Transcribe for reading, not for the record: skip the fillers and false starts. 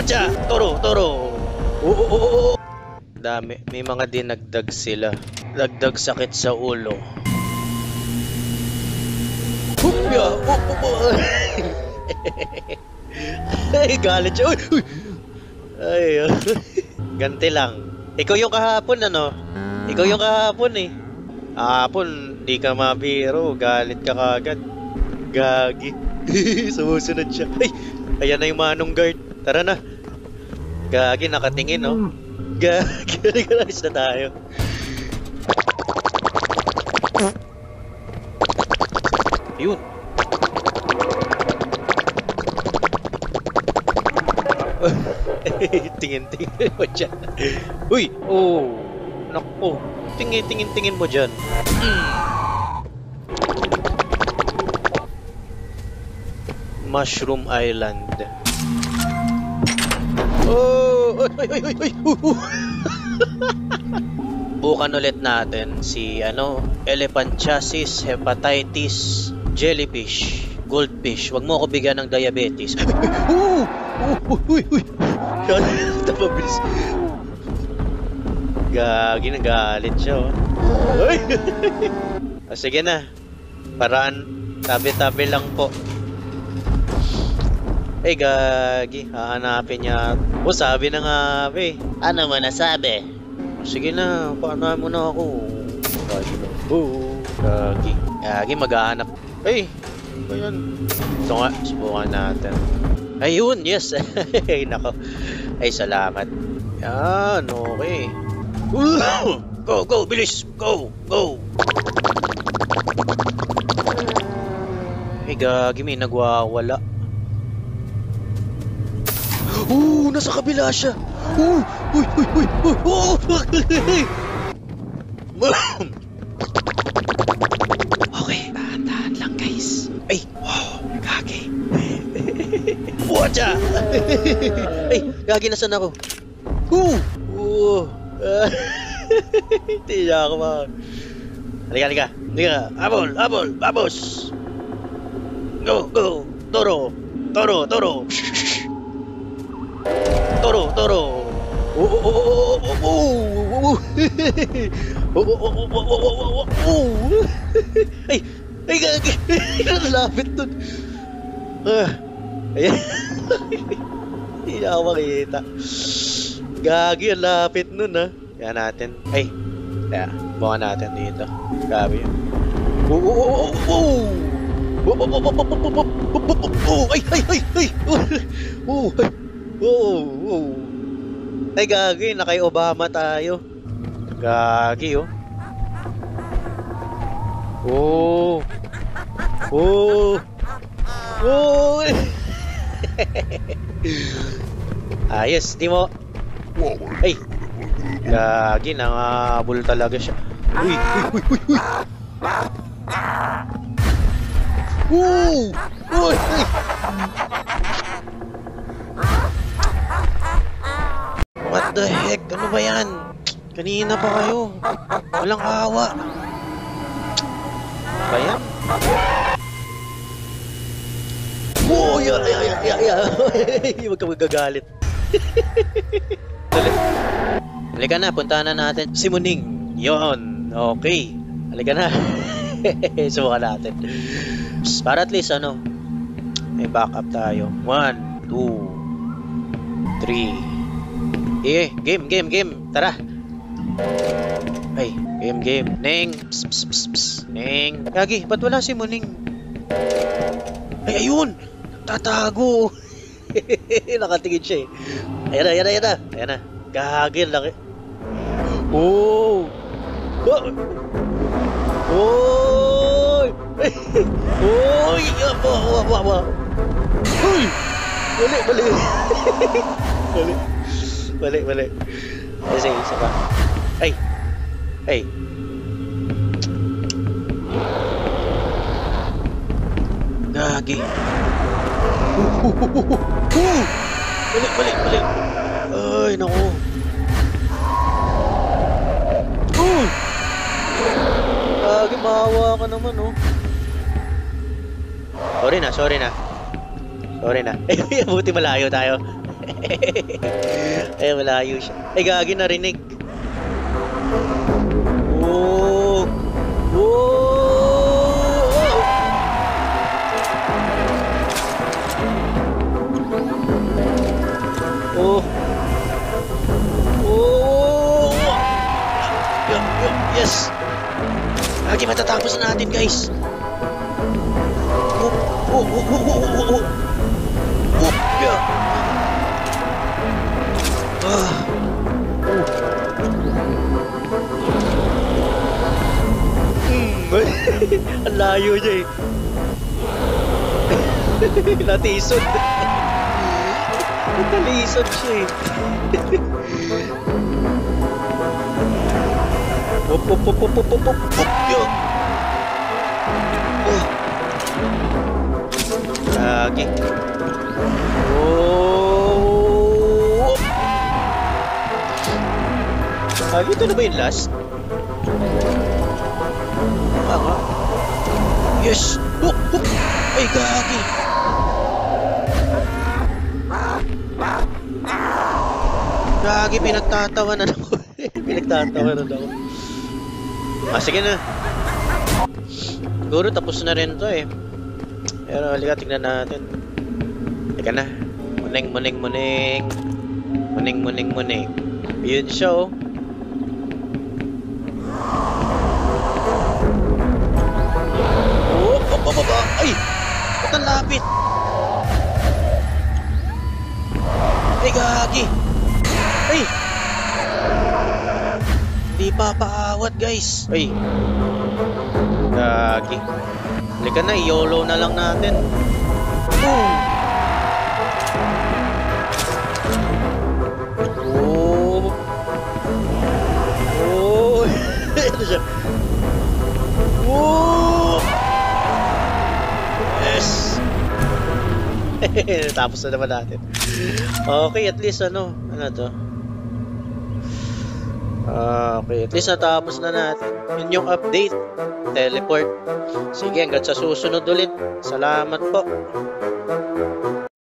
Watcha! Toro! Toro! Oo! Dami. May mga dinagdag sila. Dagdag sakit sa ulo. Hupya! Ay, galit siya. Uy! Ay, ganti lang. Ikaw yung kahapon, ano? Ikaw yung kahapon, eh. Kahapon, di ka mabiro. Galit ka kagad. Gagi. Sumusunod siya. Ay, ayan na yung manong guard. Tara na. Gagi, nakatingin, no? Gagi, nag-alis na tayo. Yun. Tingin-tingin mo dyan. Uy! Oh! Naku! Tingin mo dyan. Mushroom Island. Oh! Ay! Bukan ulit natin si elephant chassis, hepatitis, jellyfish, goldfish. Wag mo ako bigyan ng diabetes. Uy! Tapabilis. Gagi, nagalit siya, oh. Sige na. Paraan. Tabi-tabi lang po. Ay, gagi. Hahanapin niya. Sabi na nga, be. Ano mo nasabi? Sige na. Paano mo na ako? Gagi na. Gagi. Gagi, maghahanap. Ay, ano ba yan? Ito nga. Subukan natin. Ayun, yes. Ay, nako. Ay, salamat. Yan, okay. Go, bilis. Go. Ay, gagi, may nagwawala. Nasa kabila siya. Uy. Okay, tahan lang, guys. Ay, wow, gagi. Watcha! Ay, gagi, nasan ako? Hindi niya ako ma... Halika. Abol, babos! Go! Toro! Ay, gagi! Nalapit dun! Ayan. Hindi niya ako makita. Gagi, ang lapit nun, ha. Kaya natin. Ay, kaya, buka natin dito. Gabi yun. Ay, gagi, na kay Obama tayo. Gagi, oh. Ayos, di mo. Ay, gagi, nangahabol talaga siya. Uy. What the heck? Ano ba yan? Kanina pa kayo. Walang awa. Ano ba yan? Huwag ka magagalit. Halika na, puntahan na natin si Muning. Yon, okay. Halika na. Subukan natin. Para at least may backup tayo. 1, 2, 3. Game. Tara. Ay, game. Neng. Neng. Gagi, ba't wala si Muning? Ay, ayun. Tatago. Nakatingin siya, eh. Ayan na. Gagi, laki. Balik. Kasi isa pa. Ay. Gagi. Balik. Ay, naku. Gagi, maawa ka naman, oh. Sorry na. Buti malayo tayo. Ay, malayo siya. Ay, gagi, narinig. Oh! Oh! Oh! Oh! Yes! Lagi matatapos na natin, guys. Oh! Oh! Oh! Oh! Oh! Oh! Oh! Oh! Yeah! Ah! Oh! Ang layo niya eh. Natisod. Natalisod siya eh. Hop, hop, hop, hop, hop, hop, hop, hop, yun. Oh. Lagi. Oh. Lagi, ito na ba yung last? Nga. Yes! Oh! Oh! Ay, gagi! Gagi, pinagtatawanan ako. Pinagtatawanan ako. Sige na. Siguro tapos na rin to eh. Pero halika, tignan natin. Teka na. Muning, muning, muning. Muning, muning, muning. Yun siya oh. Ay! Ba't ang lapit? Ay, gagi! Ay! Hindi pa paawat, guys. Ay! Gagi. Halika na, YOLO na lang natin. Boom! Oh! Oh! Ito siya. Oh! Yes! Tapos na naman natin. Okay, at least ano to? Okay, at least natapos na natin. Yun yung update. Teleport. Sige, hanggang sa susunod ulit. Salamat po.